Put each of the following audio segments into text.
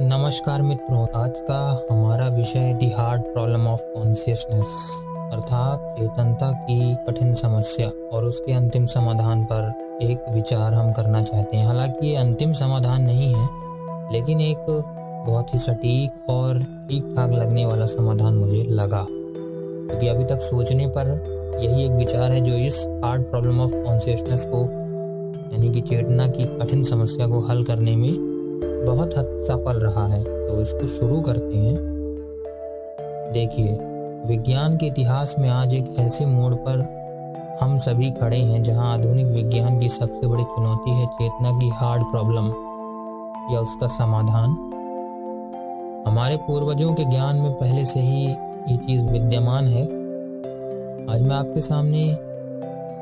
नमस्कार मित्रों, आज का हमारा विषय है दी हार्ड प्रॉब्लम ऑफ कॉन्शियसनेस अर्थात चेतनता की कठिन समस्या और उसके अंतिम समाधान पर एक विचार हम करना चाहते हैं। हालांकि ये अंतिम समाधान नहीं है, लेकिन एक बहुत ही सटीक और ठीक ठाक लगने वाला समाधान मुझे लगा, क्योंकि अभी तक सोचने पर यही एक विचार है जो इस हार्ड प्रॉब्लम ऑफ कॉन्शियसनेस को यानी कि चेतना की कठिन समस्या को हल करने में बहुत हद सफल रहा है। तो इसको शुरू करते हैं। देखिए, विज्ञान के इतिहास में आज एक ऐसे मोड़ पर हम सभी खड़े हैं जहां आधुनिक विज्ञान की सबसे बड़ी चुनौती है चेतना की हार्ड प्रॉब्लम या उसका समाधान। हमारे पूर्वजों के ज्ञान में पहले से ही ये चीज़ विद्यमान है। आज मैं आपके सामने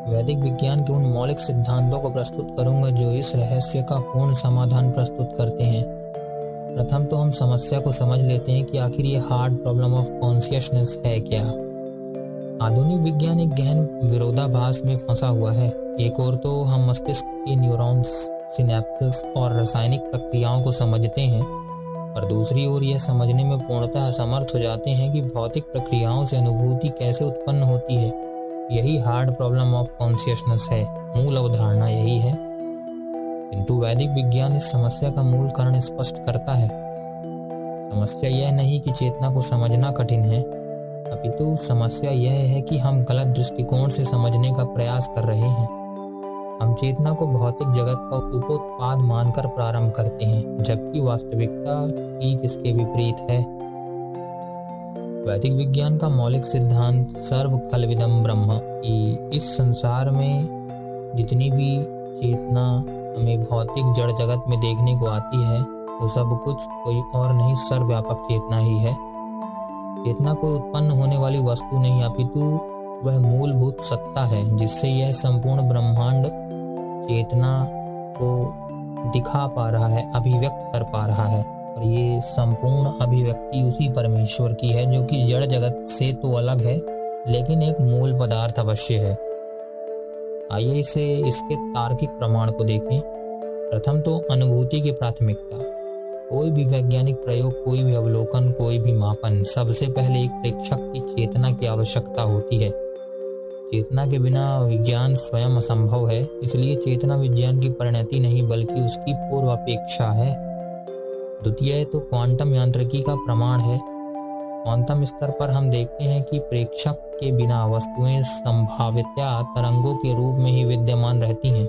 वैदिक विज्ञान के उन मौलिक सिद्धांतों को प्रस्तुत करूंगा जो इस रहस्य का पूर्ण समाधान प्रस्तुत करते हैं। प्रथम तो हम समस्या को समझ लेते हैं कि आखिर ये हार्ड प्रॉब्लम ऑफ कॉन्शियसनेस है क्या। आधुनिक विज्ञान एक गहन विरोधाभास में फंसा हुआ है। एक ओर तो हम मस्तिष्क के न्यूरॉन्स, सिनेप्सिस और रासायनिक प्रक्रियाओं को समझते हैं, और दूसरी ओर यह समझने में पूर्णतः असमर्थ हो जाते हैं कि भौतिक प्रक्रियाओं से अनुभूति कैसे उत्पन्न होती है। यही हार्ड प्रॉब्लम ऑफ कॉन्शियसनेस है। मूल अवधारणा यही है, किंतु वैदिक विज्ञान इस समस्या का मूल कारण स्पष्ट करता है। समस्या यह नहीं कि चेतना को समझना कठिन है, अपितु समस्या यह है कि हम गलत दृष्टिकोण से समझने का प्रयास कर रहे हैं। हम चेतना को भौतिक जगत का उपोत्पाद मानकर प्रारंभ करते हैं, जबकि वास्तविकता ठीक इसके विपरीत है। वैदिक विज्ञान का मौलिक सिद्धांत सर्व खलविदम ब्रह्म कि इस संसार में जितनी भी चेतना हमें भौतिक जड़ जगत में देखने को आती है, वो सब कुछ कोई और नहीं, सर्वव्यापक चेतना ही है। चेतना कोई उत्पन्न होने वाली वस्तु नहीं, अपितु वह मूलभूत सत्ता है जिससे यह संपूर्ण ब्रह्मांड चेतना को दिखा पा रहा है, अभिव्यक्त कर पा रहा है। और ये संपूर्ण अभिव्यक्ति उसी परमेश्वर की है जो कि जड़ जगत से तो अलग है, लेकिन एक मूल पदार्थ अवश्य है। आइए इसके तार्किक प्रमाण को देखें। प्रथम तो अनुभूति की प्राथमिकता। कोई भी वैज्ञानिक प्रयोग, कोई भी अवलोकन, कोई भी मापन, सबसे पहले एक प्रेक्षक की चेतना की आवश्यकता होती है। चेतना के बिना विज्ञान स्वयं असंभव है, इसलिए चेतना विज्ञान की परिणति नहीं बल्कि उसकी पूर्वापेक्षा है। द्वितीय तो क्वांटम यांत्रिकी का प्रमाण है। क्वांटम स्तर पर हम देखते हैं कि प्रेक्षक के बिना वस्तुएं संभाव्यतया तरंगों के रूप में ही विद्यमान रहती हैं।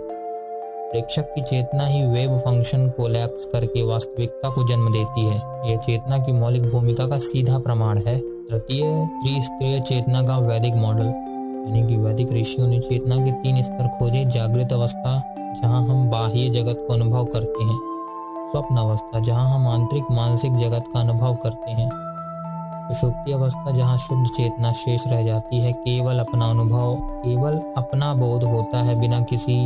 प्रेक्षक की चेतना ही वेव फंक्शन कोलैप्स करके वास्तविकता को जन्म देती है। यह चेतना की मौलिक भूमिका का सीधा प्रमाण है। तृतीय, त्रिस्तरीय चेतना का वैदिक मॉडल, यानी कि वैदिक ऋषियों ने चेतना के 3 स्तर खोजे। जागृत अवस्था जहाँ हम बाह्य जगत को अनुभव करते हैं, स्वप्न अवस्था जहाँ हम आंतरिक मानसिक जगत का अनुभव करते हैं, सुषुप्ति अवस्था जहाँ शुद्ध चेतना शेष रह जाती है, केवल अपना अनुभव, केवल अपना बोध होता है, बिना किसी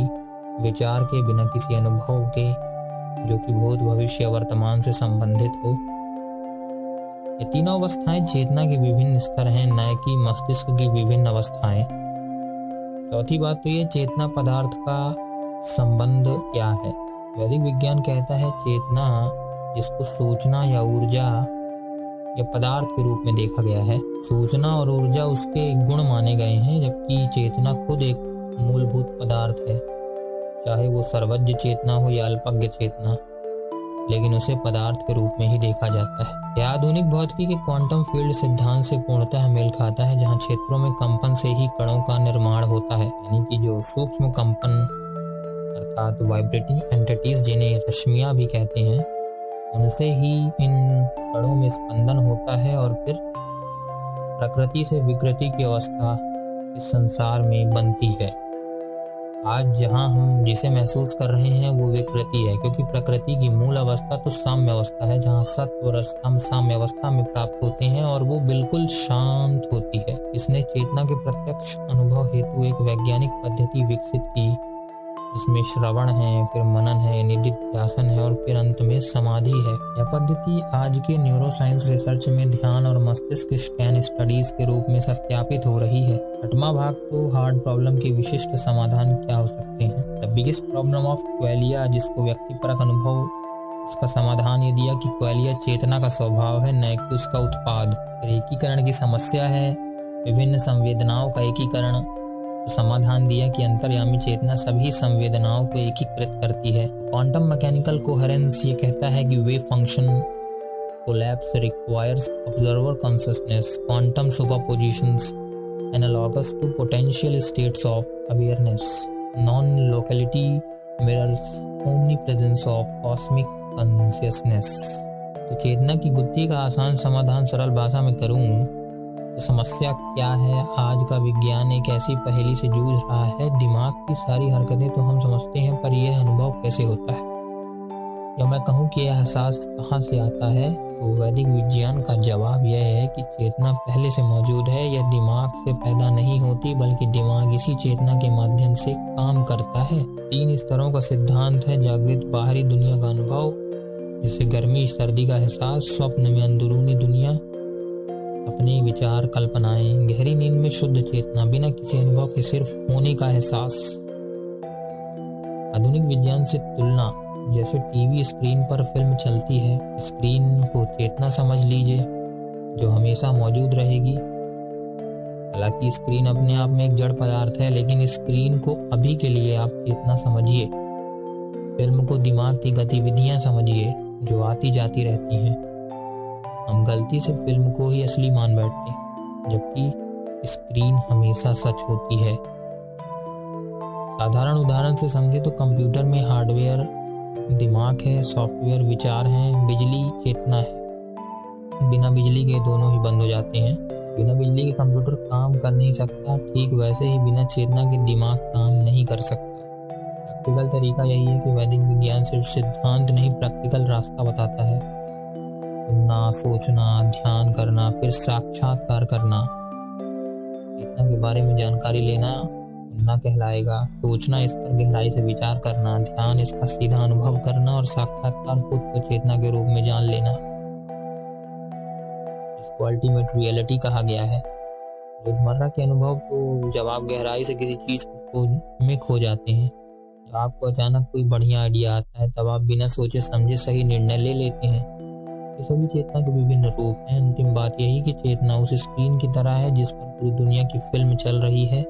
विचार के, बिना किसी अनुभव के, जो कि भूत भविष्य वर्तमान से संबंधित हो। ये तीनों अवस्थाएं चेतना के विभिन्न स्तर हैं, न कि मस्तिष्क की विभिन्न अवस्थाएं। चौथी बात तो ये चेतना पदार्थ का संबंध क्या है। वैदिक विज्ञान कहता है चेतना, जिसको सूचना या ऊर्जा या पदार्थ के रूप में देखा गया है, सूचना और ऊर्जा उसके गुण माने गए हैं, जबकि चेतना खुद एक मूलभूत पदार्थ है। चाहे वो सर्वज्ञ चेतना हो या अल्पज्ञ चेतना, लेकिन उसे पदार्थ के रूप में ही देखा जाता है। यह आधुनिक भौतिकी के क्वांटम फील्ड सिद्धांत से पूर्णतः मेल खाता है, जहाँ क्षेत्रों में कंपन से ही कणों का निर्माण होता है, यानी कि जो सूक्ष्म कंपन अर्थात वाइब्रेटिंग एंटिटीज, जिन्हें रश्मियां भी कहते हैं, उनसे ही इन कणों में स्पंदन होता है और फिर प्रकृति से विकृति की अवस्था इस संसार में बनती है। आज जहां हम जिसे महसूस कर रहे हैं वो विकृति है, क्योंकि प्रकृति की मूल अवस्था तो साम्य अवस्था है, जहां सत्व और स्तंभ साम्य अवस्था में प्राप्त होते हैं और वो बिल्कुल शांत होती है। इसने चेतना के प्रत्यक्ष अनुभव हेतु एक वैज्ञानिक पद्धति विकसित की, जिसमें श्रवण है, फिर मनन है, निधिध्यासन है और फिर अंत में समाधि है। यह पद्धति आज के न्यूरोसाइंस रिसर्च में ध्यान और मस्तिष्क स्कैन स्टडीज के रूप में सत्यापित हो रही है। छठवां भाग तो हार्ड प्रॉब्लम के विशिष्ट समाधान क्या हो सकते हैं। द बिगेस्ट प्रॉब्लम ऑफ क्वेलिया, जिसको व्यक्तिपरक अनुभव उसका समाधान ये दिया कि क्वैलिया चेतना का स्वभाव है, न कि उसका उत्पाद। और एकीकरण की समस्या है विभिन्न संवेदनाओं का एकीकरण। तो समाधान दिया कि अंतर्यामी चेतना सभी संवेदनाओं को एकीकृत करती है। क्वांटम मैकेनिकल कोहेरेंस ये कहता है कि wave function collapse requires observer consciousness, quantum superpositions analogous to potential states of awareness, non-locality mirrors omnipresence of cosmic consciousness। तो चेतना की गुत्थी का आसान समाधान सरल भाषा में करूं तो समस्या क्या है। आज का विज्ञान एक ऐसी पहेली से जूझ रहा है, दिमाग की सारी हरकतें तो हम समझते हैं, पर यह अनुभव कैसे होता है, या मैं कहूँ कि यह एहसास कहाँ से आता है। तो वैदिक विज्ञान का जवाब यह है कि चेतना पहले से मौजूद है। यह दिमाग से पैदा नहीं होती, बल्कि दिमाग इसी चेतना के माध्यम से काम करता है। 3 स्तरों का सिद्धांत है, जागृत बाहरी दुनिया का अनुभव, जैसे गर्मी सर्दी का एहसास, स्वप्न में अंदरूनी दुनिया, अपने विचार कल्पनाएं, गहरी नींद में शुद्ध चेतना, बिना किसी अनुभव के सिर्फ होने का एहसास। आधुनिक विज्ञान से तुलना, जैसे टीवी स्क्रीन पर फिल्म चलती है, स्क्रीन को चेतना समझ लीजिए जो हमेशा मौजूद रहेगी। हालांकि स्क्रीन अपने आप में एक जड़ पदार्थ है, लेकिन स्क्रीन को अभी के लिए आप चेतना समझिए। फिल्म को दिमाग की गतिविधियां समझिए जो आती जाती रहती हैं। हम गलती से फिल्म को ही असली मान बैठते हैं, जबकि स्क्रीन हमेशा सच होती है। साधारण उदाहरण से समझे तो कंप्यूटर में हार्डवेयर दिमाग है, सॉफ्टवेयर विचार हैं, बिजली चेतना है। बिना बिजली के दोनों ही बंद हो जाते हैं। बिना बिजली के कंप्यूटर काम कर नहीं सकता, ठीक वैसे ही बिना चेतना के दिमाग काम नहीं कर सकता। प्रैक्टिकल तरीका यही है कि वैदिक विज्ञान सिर्फ सिद्धांत नहीं, प्रैक्टिकल रास्ता बताता है। सुनना, सोचना, ध्यान करना, फिर साक्षात्कार करना। चेतना के बारे में जानकारी लेना सुनना कहलाएगा, सोचना इस पर गहराई से विचार करना, ध्यान इसका सीधा अनुभव करना, और साक्षात्कार खुद को चेतना के रूप में जान लेना, इसको अल्टीमेट रियलिटी कहा गया है। रोजमर्रा के अनुभव तो जब आप गहराई से किसी चीज में खो जाते हैं, जब आपको अचानक कोई बढ़िया आइडिया आता है, तब आप बिना सोचे समझे सही निर्णय ले लेते हैं। ये सभी चेतना के विभिन्न रूप हैं। अंतिम बात यही कि चेतना उस स्क्रीन की तरह है जिस पर पूरी दुनिया की फिल्म चल रही है।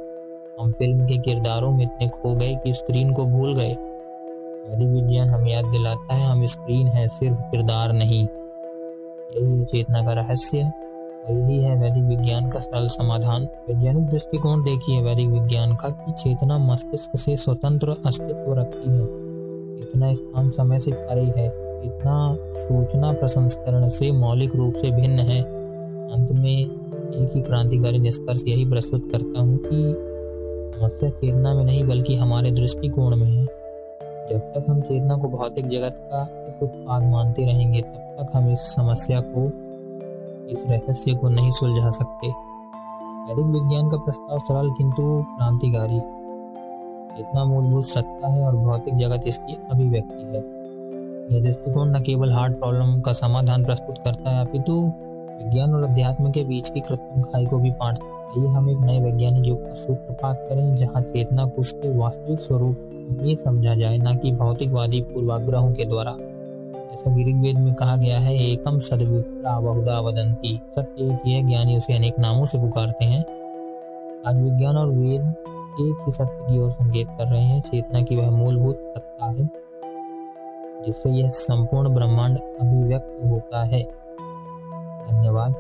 हम फिल्म के किरदारों में इतने खो गए कि स्क्रीन को भूल गए। वैदिक विज्ञान हमें याद दिलाता है हम स्क्रीन है, सिर्फ किरदार नहीं। यही है चेतना का रहस्य और यही है वैदिक विज्ञान का सरल समाधान। वैज्ञानिक दृष्टिकोण देखिए वैदिक विज्ञान का कि चेतना मस्तिष्क से स्वतंत्र अस्तित्व रखती है, इतना स्थान समय से परे है, इतना सूचना प्रसंस्करण से मौलिक रूप से भिन्न है। अंत में एक ही क्रांतिकारी निष्कर्ष यही प्रस्तुत करता हूँ कि समस्या चेतना में नहीं बल्कि हमारे दृष्टिकोण में है। जब तक हम चेतना को भौतिक जगत का उत्पाद मानते रहेंगे, तब तक हम इस समस्या को, इस रहस्य को नहीं सुलझा सकते। वैदिक विज्ञान का प्रस्ताव सरल किंतु क्रांतिकारी। चेतना मूलभूत सत्ता है और भौतिक जगत इसकी अभिव्यक्ति है। यह दृष्टिकोण न केवल हार्ड प्रॉब्लम का समाधान प्रस्तुत करता है, अपितु विज्ञान और अध्यात्म के बीच की कृत्रिम खाई को भी पाटता है। आइए हम एक नए वैज्ञानिक युग का सूत्रपात करें, जहाँ चेतना को उसके वास्तविक स्वरूप में समझा जाए, न कि भौतिकवादी पूर्वाग्रहों के द्वारा। जैसा ऋग्वेद में कहा गया है, एकम सद्विप्रा बहुधा वदन्ति, सत्य एक ही है, ज्ञानी उसे अनेक नामों से पुकारते हैं। आज विज्ञान और वेद एक ही सत्य की ओर संकेत कर रहे हैं। चेतना की वह मूलभूत सत्ता है जिससे यह संपूर्ण ब्रह्मांड अभिव्यक्त होता है। धन्यवाद।